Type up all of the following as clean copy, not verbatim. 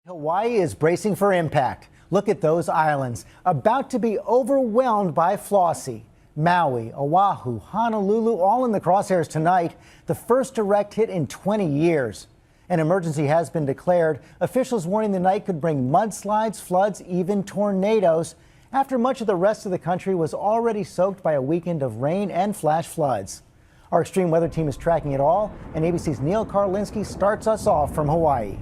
Hawaii is bracing for impact. Look at those islands, about to be overwhelmed by Flossie. Maui, Oahu, Honolulu, all in the crosshairs tonight. The first direct hit in 20 years. An emergency has been declared. Officials warning the night could bring mudslides, floods, even tornadoes, after much of the rest of the country was already soaked by a weekend of rain and flash floods. Our extreme weather team is tracking it all, and ABC's Neil Karlinski starts us off from Hawaii.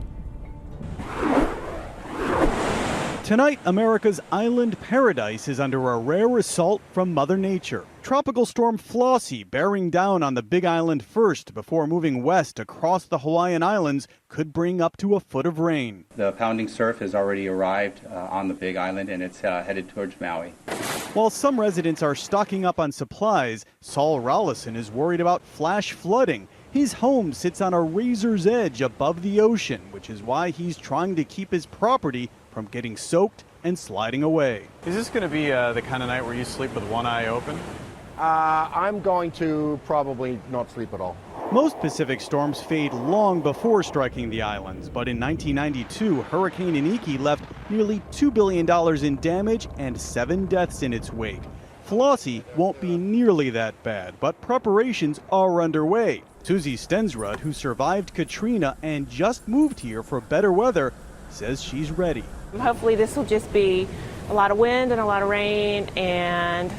Tonight, America's island paradise is under a rare assault from Mother Nature. Tropical storm Flossie, bearing down on the Big Island first before moving west across the Hawaiian Islands, could bring up to a foot of rain. The pounding surf has already arrived on the Big Island, and it's headed towards Maui. While some residents are stocking up on supplies, Saul Rollison is worried about flash flooding. His home sits on a razor's edge above the ocean, which is why he's trying to keep his property from getting soaked and sliding away. Is this going to be the kind of night where you sleep with one eye open? I'm going to probably not sleep at all. Most Pacific storms fade long before striking the islands, but in 1992, Hurricane Iniki left nearly $2 billion in damage and 7 deaths in its wake. Flossie won't be nearly that bad, but preparations are underway. Susie Stensrud, who survived Katrina and just moved here for better weather, says she's ready. Hopefully this will just be a lot of wind and a lot of rain and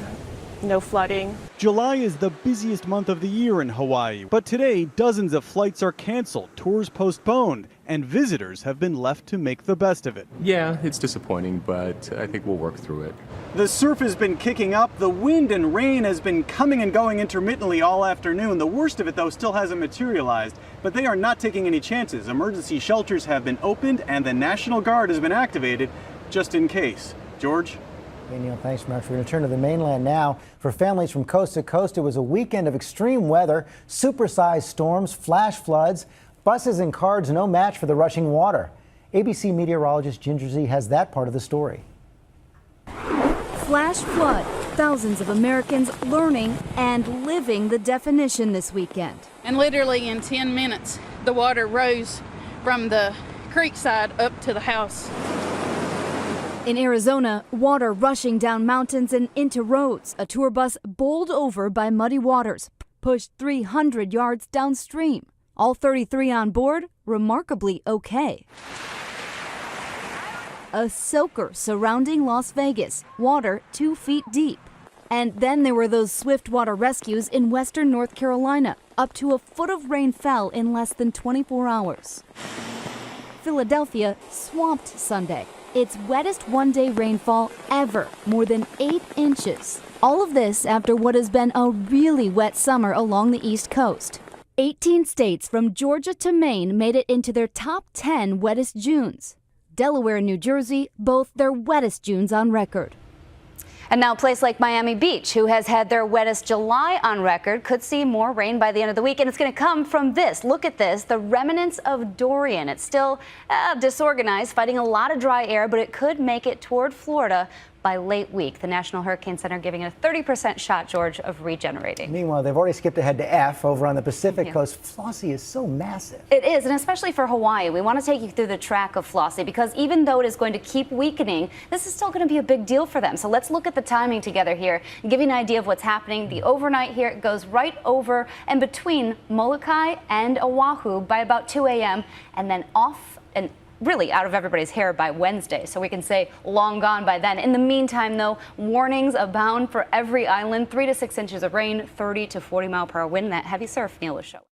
no flooding. July is the busiest month of the year in Hawaii, but today dozens of flights are canceled, tours postponed, and visitors have been left to make the best of it. Yeah, it's disappointing, but I think we'll work through it. The surf has been kicking up, the wind and rain has been coming and going intermittently all afternoon. The worst of it, though, still hasn't materialized, but they are not taking any chances. Emergency shelters have been opened and the National Guard has been activated just in case. George? Hey, Neil, thanks very much. We're going to turn to the mainland now. For families from coast to coast, it was a weekend of extreme weather, supersized storms, flash floods, buses and cars no match for the rushing water. ABC meteorologist Ginger Zee has that part of the story. Flash flood. Thousands of Americans learning and living the definition this weekend. And literally in 10 minutes, the water rose from the creek side up to the house. In Arizona, water rushing down mountains and into roads. A tour bus bowled over by muddy waters, pushed 300 yards downstream. All 33 on board, remarkably okay. A soaker surrounding Las Vegas, water 2 feet deep. And then there were those swift water rescues in western North Carolina. Up to a foot of rain fell in less than 24 hours. Philadelphia swamped Sunday. Its wettest one-day rainfall ever, more than 8 inches. All of this after what has been a really wet summer along the East Coast. 18 states from Georgia to Maine made it into their top 10 wettest Junes. Delaware and New Jersey, both their wettest Junes on record. And now a place like Miami Beach, who has had their wettest July on record, could see more rain by the end of the week. And it's going to come from this. Look at this, the remnants of Dorian. It's still disorganized, fighting a lot of dry air, but it could make it toward Florida by late week. The National Hurricane Center giving it a 30% shot, George, of regenerating. Meanwhile, they've already skipped ahead to F over on the Pacific coast. Flossie is so massive. It is, and especially for Hawaii. We want to take you through the track of Flossie because even though it is going to keep weakening, this is still going to be a big deal for them. So let's look at the timing together here and give you an idea of what's happening. The overnight here, it goes right over and between Molokai and Oahu by about 2 a.m. and then off and really out of everybody's hair by Wednesday, so we can say long gone by then. In the meantime, though, warnings abound for every island. 3 to 6 inches of rain, 30 to 40 mile per hour wind. That heavy surf, Neil is showing.